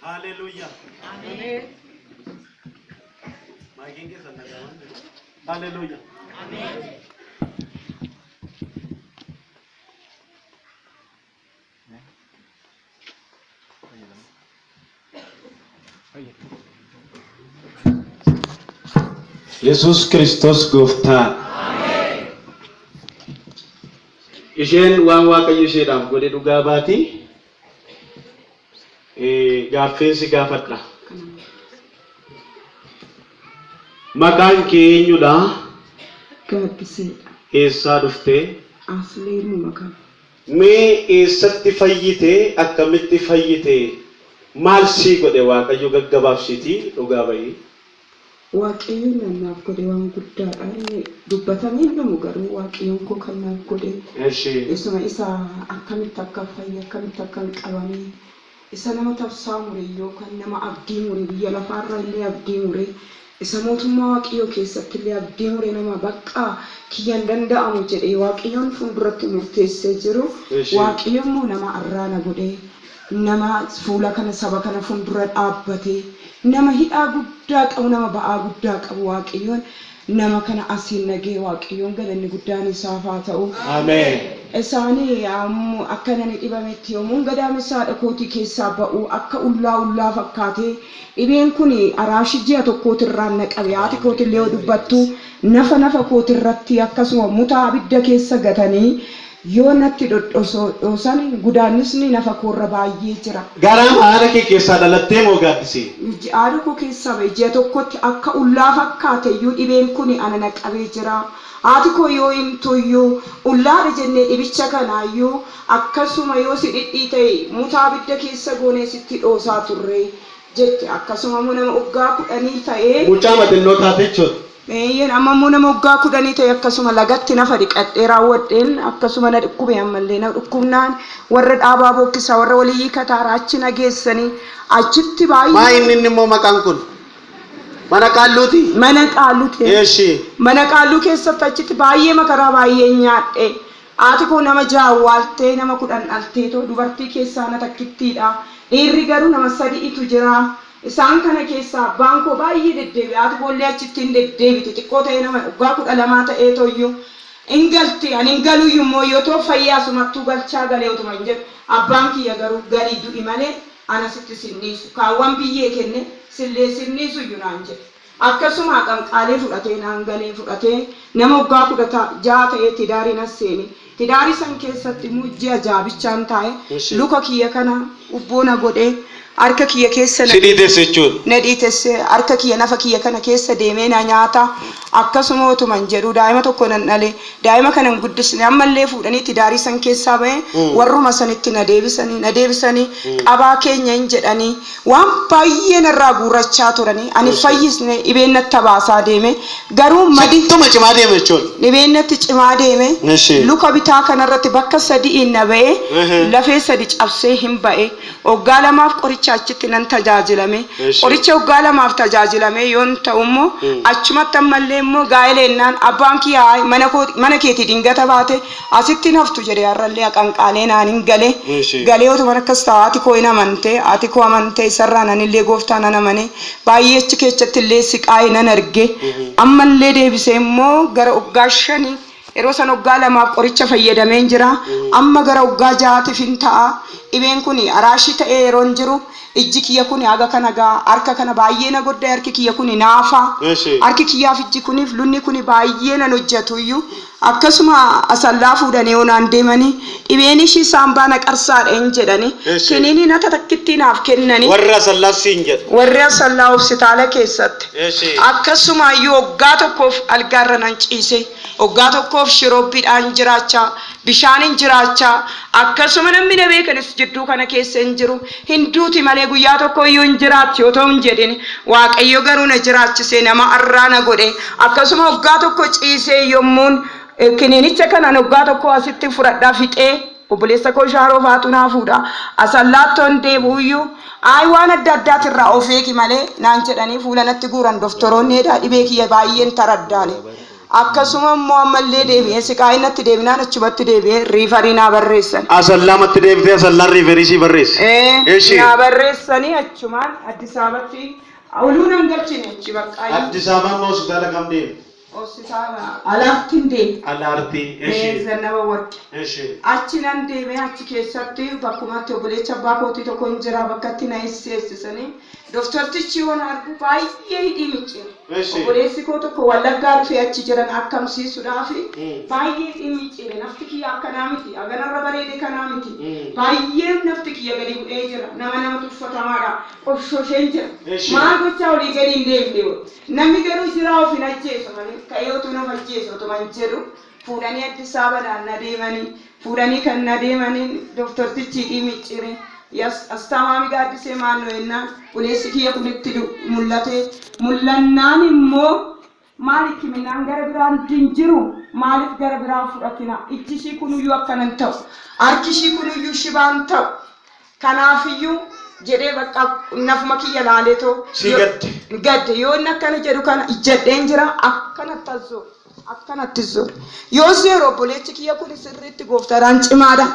Hallelujah. Amen. Hallelujah. Amen. Jesus Christos Gofta. Amen. Isheen waan waaqayyo isheedhaaf godhe dhugaa baati. Gaaffeensi gaafadha. Maqaan kee eenyudha? Gaabbiseedha. Eessaa dhuftee? Asliimu maqaan. Mee eessatti fayyite? Akkamitti fayyite? Maal sii godhe waaqayyo gaggabaabsitii dhugaa bahii? Waaqayyo naaf godhe waan guddaadha. Inni dubbatamee namu garuu waaqayyoon koo kan naaf godhe. Isuma isa akkamitti akka fayya akkamitti akka qabame isa nama tabsaa mure yookaan nama abdii mure biyya lafaarra illee abdii mure isa mootummaa waaqayyoo keessatti illee abdii mure nama bakka kiyyaan danda'amu jedhee waaqayyoon fuulduratti murteessee jiru waaqayyo immoo nama arraana godhee nama fuula kana saba kana fuuldura dhaabbatee nama hidhaa guddaa qabu nama ba'aa guddaa qabu waaqayyoon nama kana asiin nagee waaqayyoon galanni guddaan isaaf haa ta'u. Ameen. Isaanii akka nani dhibametti yoomuun gadaamessaadha kootii keessaa ba'u akka ullaa fakkaatee dhibeen kun araashi ji'a tokkootirraan naqabe haati kootillee yoo dubbattu nafa kootirratti akkasuma mutaa abidda keessa gatanii yoo natti dhodhosan gudaannisni nafa koorra baay'ee jira. Garaa haadha kee keessaa dhalattee moo gaaddisee? Haadha koo keessaa ji'a tokkotti akka ullaa fakkaate iyyuu dhibeen kun ana naqabee jira. Haati koo yoo himtuyyuu ullaadha jennee dhibicha kanaayyuu akkasuma yoo si dhidhiite mutaa abidda keessa goonee sitti dhoosaa turre jette akkasuma nama waggaa 10 ta'ee. Mucaa matinnoo taate jechuudha. Amma nama waggaa 10 ta'e akkasuma lagatti nafa dhiqadhee raawwadheen akkasuma na dhukkube ammallee na dhukkubnaan warra dhaabaa bookkisaa warra walii kataaraa achi nageessanii achitti baay'ee. Maa inni immoo maqaan kun? Mana qaalluuti? Mana qaalluuti. Mana qaalluu keessatti achitti baay'ee makaraa baay'ee nyaadhe. Haati koo nama jaawwaaltee nama 10 dhalteetoo dubartii keessaa na takkittiidha. Dhiirri garuu nama 3tu jira. Isaan kana keessaa abbaan koo baay'ee deddeebi'e. Haati koollee achitti hin deddeebite. Xiqqoo ta'ee nama waggaa 12 ta'eetooyyuu. Ingalti ani ingaluyyuu immoo yoo ta'u fayyaa sumattuu galchaa galee utuma hin jedhu. Abbaan kiyya garuu garii du'i malee anasitti sinniisu. Kaawwan biyyee kenne sillee sinniisu yunaan jedhe. Akkasuma qanqaalee fudhatee naangalee fudhatee nama waggaa 16 ta'ee tidaarii nasseeni. Tidaarii san keessatti mujjii ajaa'ibichaan taa'e luka kiyya kana ubboona godhee harka kiyya keessa na dhiitesse harka kiyya nafa kiyya kana keessa deemee na nyaata akkasuma otuman jedhu daa'ima tokko nan dhale daa'ima kanan guddisne ammallee fuudhanii tidaarii san keessaa ba'e warruma sanitti na deebisanii qabaa keenya hin jedhanii waan baay'ee narraa guurrachaa turanii ani fayyisne dhibeen natti baasaa deeme garuu tuma cimaa deeme jechuudha. Dhibeen natti cimaa deeme luka bitaa kanarratti bakka 3 na ba'e lafee 3 cabsee hin ba'e waggaa 2 qoricha achitti nan tajaajilame qoricha waggaa 2 tajaajilame yoon ta'ummoo achumatti ammallee immoo gaa'eleennaan abbaan kiyyaa mana keetii dingata baate asitti naftu jedhee har'allee qanqaalee naan hin galee otuma akkas ta'a ati koo hin amante ati koo amante isarraa nanillee gooftaa nan amane baay'ee achi keessatti illee siqaa'ee nan arge ammallee deebisee immoo gara waggaa 5 yeroo san waggaa 2 qoricha fayyadameen jira amma gara waggaa 6 fin ta'a dhibeen kun araashii ta'ee yeroo jiru ijji kiyya kun aga kana gaa harka kana baay'ee na godda harki kiyya kun naafa harki kiyyaaf ijji kuniif lunni kun baay'ee nan hojjetuyyuu akkasuma asallaa fuudhanii onaan deemanii dhibeen ishii saambaa na qarsaadha hin jedhanii kiniini nata takkitti naaf kennanii warra asallaa siin jedhu warra asallaa hospitaala keessatti akkasuma iyyuu waggaa tokkoof algaarra nan ciise waggaa tokkoof shiroobiidhaan jiraachaa bishaanin jiraachaa akkasuma namni na beekanis jidduu kana keessa hin jiru hinduuti malee guyyaa tokko iyyuu hin jiraatti yoo ta'u hin jedhin waaqayyo garuu na jiraachise nama arraana godhe akkasuma waggaa tokko ciisee yommuun kiniinicha kana waggaa tokko asitti fudhadhaa fixee obboleessa koo shaaroo faatu naa fuudha asallattoon deebuuyyuu ay waan adda addaatirraa of eegi malee naan jedhanii fuula natti guuran doktoroonni edhaa dhibee kiyya baay'een taraddaane akkasuma immoo ammallee deebi'ee siqaa'ii natti deebinaan achumatti deebi'ee riifarii naa barreessan. Asallamatti deebitee asallaan riifarii si barreesse. Naa barreessanii achumaan Addis Ababatti awuluu nan galchine achi bakka. Addis Ababaa hospitaala kam deemte? Hospitaala Alaartiin deemte. Alaartii. Zannaba Warqi. Achi nan deemee achi keessatti bakkumatti obboleessa abbaa kootii tokko hin jira bakkatti na eessisanii doktortichi yoon argu baay'ee hidhii micciire. Obboleessi koo tokko Wallaggaa dhufee achi jiran akkamsiisuudhaaf baay'ee hidhii micciire nafti kiyya akkanaa miti aganarra bareede kanaa miti baay'ee nafti kiyya gadi bu'ee jira nama tuffatamaadha of shosheen jira maal gochaa olii gadi hin deemne namni garuu jira of hin ajjeesu malee kayyootu nama ajjeesu otuma hin jedhu fuudhanii Addis Ababaan na deemanii fuudhanii kan na deemanii doktortichi hidhii micciire. Yes, astamami gaaddisee maaloo ennaan uleessi kiyya kunitti mul'ate mul'annaan immoo maaliif minaan gara biraan hin jiru maaliif gara biraan fudhatina ijji ishii kunuyyuu akkanan ta'u harki ishii kunuyyuu shibaan ta'u kanaafiyyuu jedhee bakka nafuma kiyya laaleetoo gadde yoo inni akkana jedhu kana ijjadheen jira akkanatti zoor yoo zeero obboleechi kiyya kun sirriitti gooftaadhaan cimaadha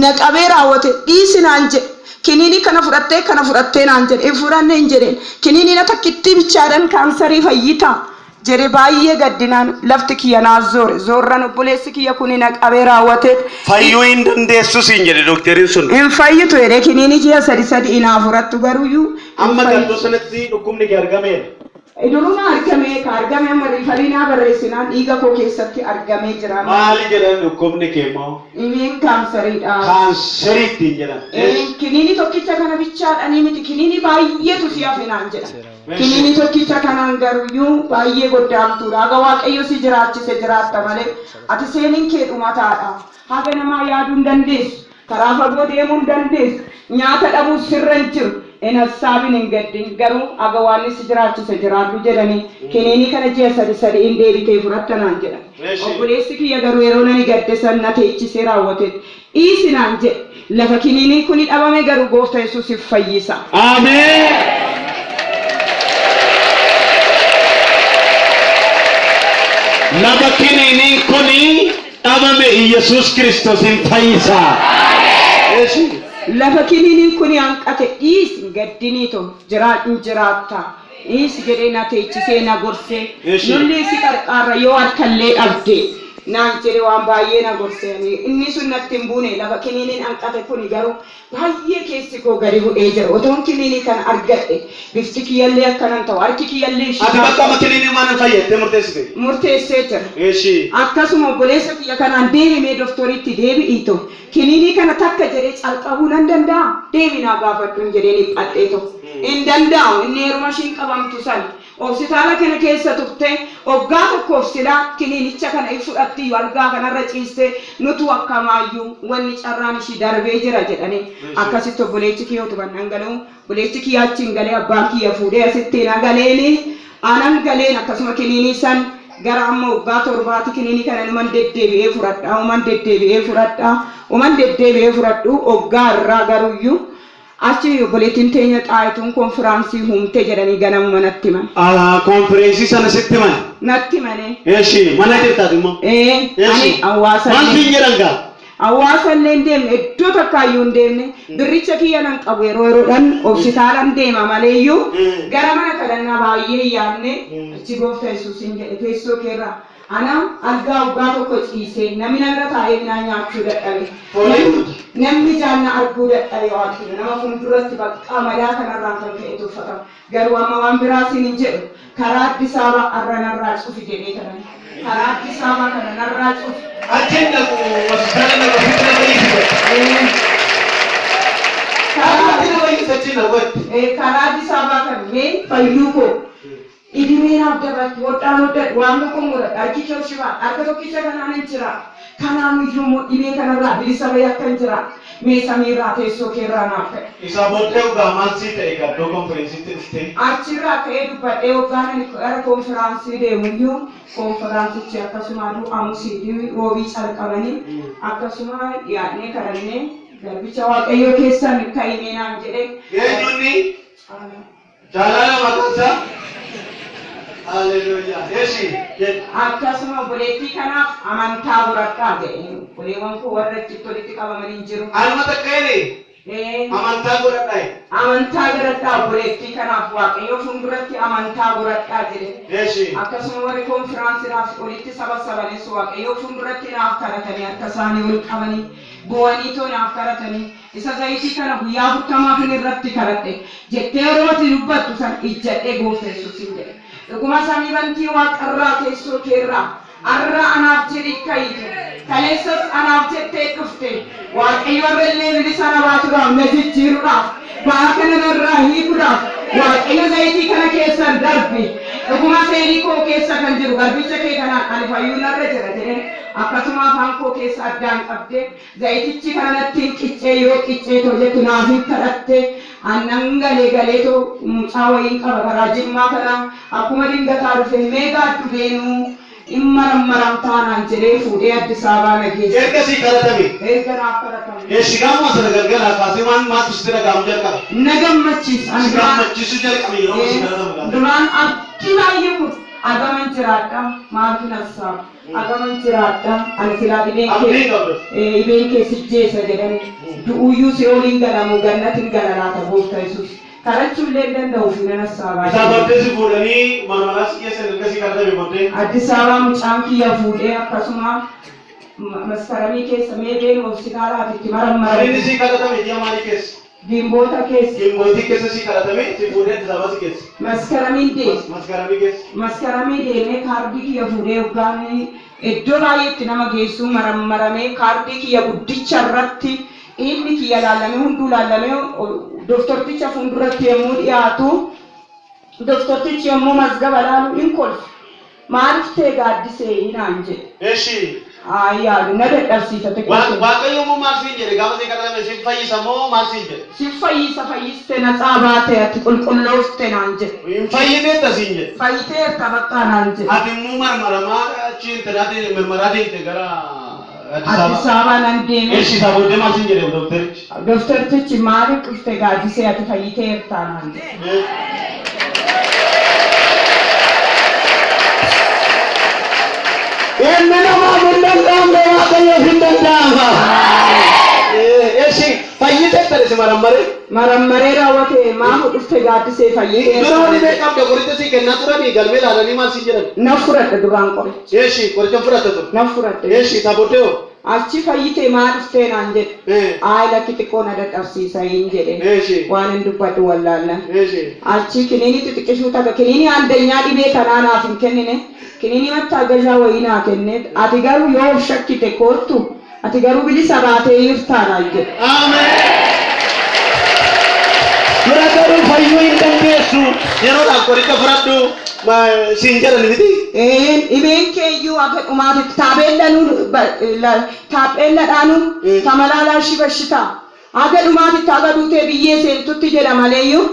naqabee raawwate dhiisinaan jedhe kinini kana fudhattee naan jedhe fudhanne hin jedheen kinini na takkitti bichaadhaan kaansarii fayyita jedhe baay'ee gaddinaan lafti kiyya naa zoorran obboleessi kiyya kun naqabee raawwate fayyuu hin dandeessu siin jedhe doktariin sun hin fayyitu jedhe kinini ji'a sadi inaa fudhattu garuuyyuu amma gaddoo sanatti dhukkubni kee argameera. Iduluma argame amma riifarinaa barreessinaan dhiiga koo keessatti argamee jira. Maali jedhan dhukkubni kee moo? Dhibeen kaansariidha. Kaansariitti jedhan. Kiniini tokkicha kana bichaadhanii miti kiniini baay'eetu si hafinaan jedha. Kiniini tokkicha kanaan garuyyuu baay'ee goddaamtuudha. Haga Waaqayyo si jiraachise jiraatta malee ati seeniin kee dhumataadha. Haga namaa yaaduu hin dandeessu. Karaa fagoo deemuu hin dandeessu. Nyaata dhabuus sirra hin jiru. Saabin hin gaddin garuu haga waan si jiraachise jiraadhu jedhanii kiniini kana ji'a sadi hin deebitee fudhattanaan jedha. Obboleessi kiyya garuu yeroo nani gadde san na teechisee raawwate dhiisinaan jedhe lafa kiniini kuni dhabame garuu goofta Yesuusiif fayyisa. Ameen. Lafa kiniini kuni dhabame Yesuus Kiristoosiin fayyisa. Lafa kiniiniin kuni hanqate dhiisi gaddiniito jiraatta dhiisi jedhee na teechisee na gorsee nullee si qarqaarra yoo harkallee dhabde naan jedhe waan baay'ee na gorsee inni sun natti hin buune lafa kiniiniin hanqate kuni garuu baay'ee keessi koo gadi bu'ee jira otoon kiniinii kana argadhe bifti kiyyallee akkanan ta'u harki kiyyallee ati bakka amma kiniinii maal fayyadde murteessite? Murteessee jira. Akkasuma obboleessa kiyya kanaan deebimee doktoriitti deebi'iito kiniinii kana takka jedhee calqabuu nan danda'a deebinaa gaafadhuun jedhee dhiphadhee tokko hin danda'u inni heeruma ishiin qabamtu san hospitaala kana keessa turte waggaa tokkoof silaa kiniinicha kana fudhatti algaa kanarra ciiste nutu akkamaayyuu wanni carraan ishii darbee jira jedhanii akkasitti obboleechi kiyya utuban dhangala'u obboleechi kiyya achiin galee abbaan kiyya fuudhee asitti na galeeni anan galeen akkasuma kiniinii san gara amma waggaa torbaati kiniinii kana numan deddeebi'ee fudhadhu waggaa irraa garuyyuu achi obboleettiin teenya xaayituun konfiraansii humte jedhanii ganamuma natti himan. Konfiraansii sana sitti himan? Natti himane. Mana jirtaati immoo? Ani hawaasa. Maal siin jedhan gaa? Hawaasa illee hin deemne iddoo takkaayyuu hin deemne birricha kiyya nan qabu yeroodhaan hospitaalan deema maleeyyuu gara mana kadhannaa baay'ee yaadne achi goofta Yesuusiin jedhe teessoo keerraa anam algaa waggaa tokko ciisee namni narra taa'ee midhaan nyaachuu dadhabe namni jaanna arguu dadhabe waaqayyo nama fuulduratti bakka madaa kanarraa kan ka'e tuffatama garuu amma waan biraatiin hin jedhu karaa Addis Ababaa arranarraa cufi jedhee tanan karaa Addis Ababaa kana narraa cufi. Agenda hospitala na hospitala karaa Addis Ababaa kan mee fayyuu koo idimeen abdabaatti hodhaan hodhadhu waan tokko muradha harki shibaa harka tokkicha kanaan hin jira kanaan iyyuu dhibee kanarraa bilisa bayyaa kan jira mee samiirraa teessoo keerraa naaf ta'e. Isa booddee dhugaa maal sii ta'e gaddoo konferensiitti dhuftee? Achirraa ka'ee dubbadhee waggaan gara konferaansii deemuyyuu konferaansichi akkasuma amusii roobii calqabanii akkasuma dhiyaannee kadhannee garbicha waaqayyoo keessan ka'imee naan jedhee. Eenyuunni? Jaalala maqaansaa? Hallelujah. Yeshi. Akkasuma obboleettii kanaaf amantaa godhadhaa jedhe. Obboleewwan koo warra achitti walitti qabamanii jiru. Alma takka'ee amantaa godhadhaa. Amantaa godhadhaa obboleettii kanaaf waaqayyoo fuulduratti amantaa godhadhaa jedhe. Yeshi. Akkasuma warri konferaansiidhaaf walitti sabasabanis waaqayyoo fuulduratti naaf kadhatanii akka isaanii wal qabanii bu'anii too naaf kadhatanii isa zayitii kana guyyaa 40 irratti kadhadhe jettee yeroo ati dubbattu san ijjadhee goofteessu sin jedhe. Dhuguma samii bantii waaqarraa teessoo keerraa arra anaaf jedhi kaayite kaleessas anaaf jettee dhufte waaqayyo irrallee bilisa na baasuudhaaf na jijjiiruudhaaf ba'aa kana narraa hiikuudhaaf waaqayyo zayitii kana keessan darbe dhuguma seenii koo keessa kan jiru garbicha kee kanaan ani fayyuu narra jira jedheen akkasuma afaan koo keessa addaan qabde zayitichi kana natti qiccee yoo qiccee too jettu naaf hin kadhatte annan galee too mucaa wayiin qaba karaa jimmaa kana akkuma dingataa dhufe meeqa addu beenuu immaram taanaan jedhee fuudhee Addis Ababaa na geesse. Erga sii kadhatame. Erga naaf kadhatame. Shigaan maasa galgala kaasee maatu sitti dhaga'amu jalqaba. Na gammachiisa. Si gammachiisu jalqabe yeroo si kadhatamu. Duraan abdii baay'ee kun agaman jiraadha maaltu nassaa agaman jiraadha ani silaa dhibeen kee sijjeessa jedhanii du'uyyuu si oliin galamu gannatiin galalaata gooftaa Yesuus. Karachuullee danda'uuf nan assaabaa. Isa booddee si fuudhanii manumalaas keessa erga si kadhatame booddee. Addis Ababaa mucaan kiyya fuudhee akkasuma maskaramii keessa meedeen hospitaalaaf itti marammarame. Inni si kadhatame ji'a maalii keessa? Gimboota keessa. Gimbootii keessa si kadhatame si fuudhee Addis Ababaa si keessa. Maskaramiin deeme. Maskaramii keessa. Maskaramii deemee kaardii kiyya fuudhee hoggaan iddoo baay'eetti nama geessu marammaramee kaardii kiyya guddicha irratti inni kiyya laallamee hunduu laallamee doktorticha fuulduratti yommuu dhiyaatu doktortichi yommuu mazgaba laalu hin kolfu maaliif ta'e gaaddisee hinaan jedhe. Eshi. Yaadu na dadhabsiifate. Waaqayyo immoo maal siin jedhe gaafa si kadhatame si fayyisa moo maal siin jedhe? Si fayyiste na xaabaate ati qulqulloofte naan jedhe. Hin fayyiteetta siin jedhe. Fayyiteetta bakka naan jedhe. Ati immoo marmaramaa achi intanaati marmaraa deemte gara Addis Ababaa nan deeme. Eshi isaa booddee maal siin jedhe doktorichi? Doktortichi maaliif dhufte gaaddisee ati fayyiteerta naan jedhe. Inni namaa hin danda'amne waaqayyoof hin danda'ama. Eshi fayyiteetta si marammaree? Marammaree raawwate maafu dhufte gaaddisee fayyiteerta. Iddoo wani beekamte qoricha si kennaa turanii galmee laalanii maal siin jedhan? Na fudhadhe duraan qoricha. Eshi qoricha fudhatte ture? Na fudhadhe. Eshi isaa booddee hoo? Achi fayyite maal dhuftee naan jedhe. Lakki xiqqoo na dadhabsiisa hin jedhe. Waan hin dubbadhu wallaallan. Achi kiniini xixiqqishuu taga kiniini andanyaa dhibee kanaa naaf hin kennine. Kiniini mattaagazaa wayii naa kenne. Ati garuu yoo of shakkite koottu ati garuu bilisa baatee hirtaa naan jedhe. Dura garuu fayyuu hin dandeessu. Yeroodhaaf qoricha fudhadhu siin jedhan miti. Dhibeen keeyyuu akka dhumaatitti taapheelladhaanu tamalaalaa shibashitaa. Aga dhumaatitti aga duutee biyyee seentutti jedha maleeyyuu.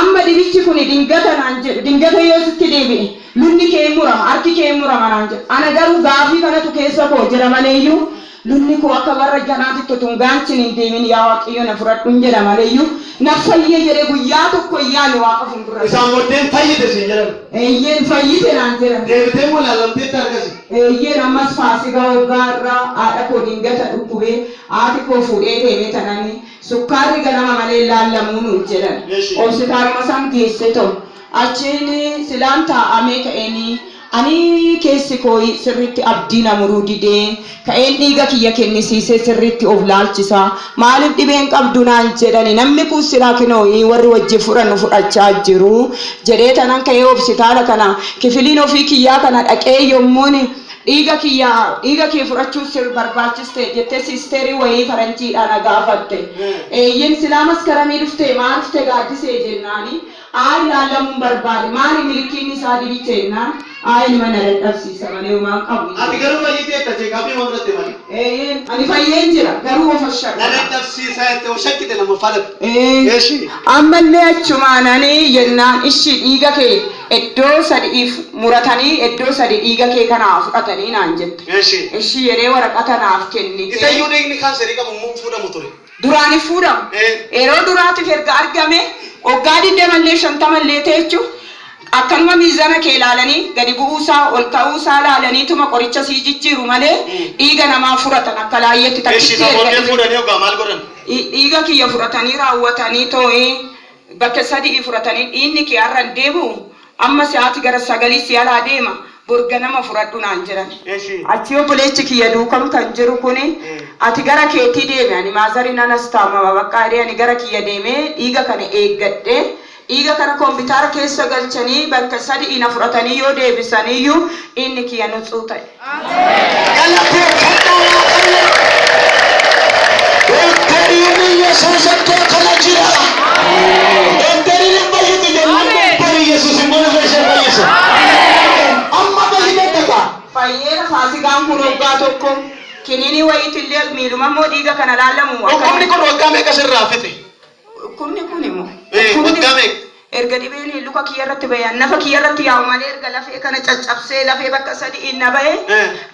Amma dhibichi kun dingata yoo sitti deebi'e lunni kee murama harki kee murama naan jedha. Ana garuu gaafii kanatu keessa koo jedha maleeyyuu. Lunni koo akka warra janaatitti tun gaachin hin deemin yaa waaqayyo na fudhadhuun jedha maleeyyuu. Na fayyee jedhee guyyaa tokko iyyaani waaqa fuuldura. Isaan booddeen fayyite siin jedhan. Eeyyeen fayyite naan jedhan. Deebitee moo laallamteetti argasi? Eeyyeen ammas faasigaa waggaa irraa haadha koo dingata dhukkubee haati koo fuudhee deemee tananii sukkaarri ganama malee laallamuu nuun jedhan. Hospitaaluma san geesse ta'u achiin silaan taa'amee ka'eenii ani keessi koo sirriitti abdii namuruu didee ka'een dhiiga kiyya kennisiisee sirriitti of laalchisa maaliif dhibeen qabdu naan jedhani namni kun silaa kinoo warri wajji fudhannu fudhachaa jiru jedhee tanan ka'ee hospitaala kana kifiliin ofii kiyyaa kana dhaqee yommuun dhiiga kee fudhachuuf si barbaachiste jettee siisteerii wayii faranjiidhaan gaafatte. Yin silaa maskaramii dhufte maal dhufte gaaddisee jennaani. Ayi laallamuun barbaade maali milikiin isaa dibii jennaan. Ayi mana dadhabsiisa malee uumaan qabu. Ati garuu fayyitee akka jeeqabii waan fudhatte malee. Ani fayyeen jira garuu of shakka. Na dadhabsiisa jettee of shakkite nama faalatu. Ammallee achumaananii jennaan ishii dhiiga kee iddoo sadiif muratanii iddoo sadi dhiiga kee kanaaf fudhatanii naan jette. Ishii yeree waraqata naaf kennite. Isayyuu dhiigni kaanserii qabu immoo fuudhamu ture. Duraanii fuudhamu. Yeroo duraatiif erga argame waggaa 20-50 ta'e jechuun akkanuma miizana kee ilaalanii gadi bu'uusaa ol ka'uusaa ilaalaniituma qoricha sii jijjiiru malee dhiiga namaa fudhatan akka laayyeetti takkitti erga fuudhanii yookaan maal godhan? Dhiiga kiyya fudhatanii raawwatanii too'ee bakka sadii fudhatanii dhiigni kee har'a deemu amma si'aati gara 9 si alaa deema burga nama fudhadhu naan jiran. Achi obboleechi kiyya duukam kan jiru kuni ati gara keetii deeme ani maazarii nanas taamama bakka ani gara kiyya deemee dhiiga kana eeggadhee dhiiga kana kompiitara keessa galchanii bakka sadii na fudhatanii yoo deebisaniyyuu inni kiyya nutsuu ta'e. Fayyeera faasigaan kun waggaa tokko kiniinii wayiitillee miiluma immoo dhiiga kana laallamu. Dhukkubni kun waggaa meeqa sirraa fite? Kun immoo. Waggaa meeqa? Erga dhibeen luka kiyya irratti bayan nafa kiyya irratti yaa'u malee erga lafee kana caccabsee lafee bakka sadii na bahe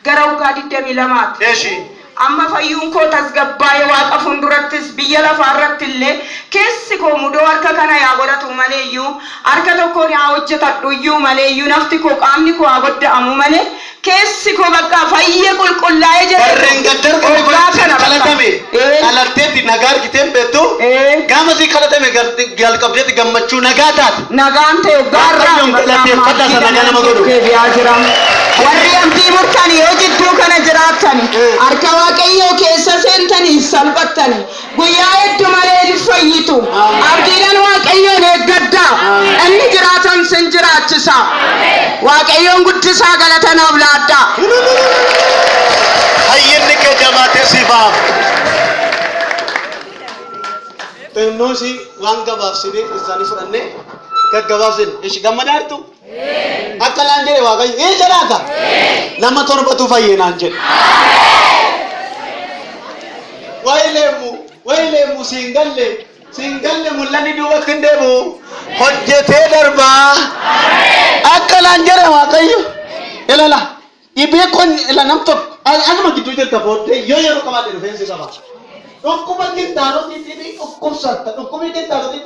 gara waggaa 22ti. Amma fayyuun koo tasgabbaa'ee waaqa fuuldurattis biyya lafaarratti illee keessi koo mudoo harka kana yaa godhatu maleeyyuu harka tokkoon yaa hojjetadhu iyyuu maleeyyuu nafti koo qaamni koo haa godda'amu malee keessi koo bakka fayyee qulqullaa'ee jira. Barreen gaddar qalatame qalatteetti nagaa argiteen beektu gama si qalatame jalqabdeetti gammachuu nagaa taate. Nagaan ta'e gaarraa warri amtii murtanii yoo jidduu kana jiraatani harka waaqayyoo keessa seentanii salphattani guyyaa hedduu malee ni fayyitu abdiidhaan waaqayyoon eeggaddaa inni jiraatan sin jiraachisa waaqayyoon guddisaa galatanaaf laaddaa. Hayyinni kee jabaatee sifaaf. Xinnuusi waan gabaabsine isaanii fudhannee gaggabaabsine ishi gammadaartu. Akka laan jedhe waaqayyo jiraata nama 7tu fayyee naan jedhe. Wayileemu siin galle mul'anni duubatti hin deemu hojjetee darbaa. Akka laan jedhe waaqayyo ilala dhibee kun ila nam tokko asuma gidduu jirta booddee yoo yeroo qabaate rifeensi qaba. Dhukkuba qinxaaloti dhukkubsatta dhukkubni qinxaaloti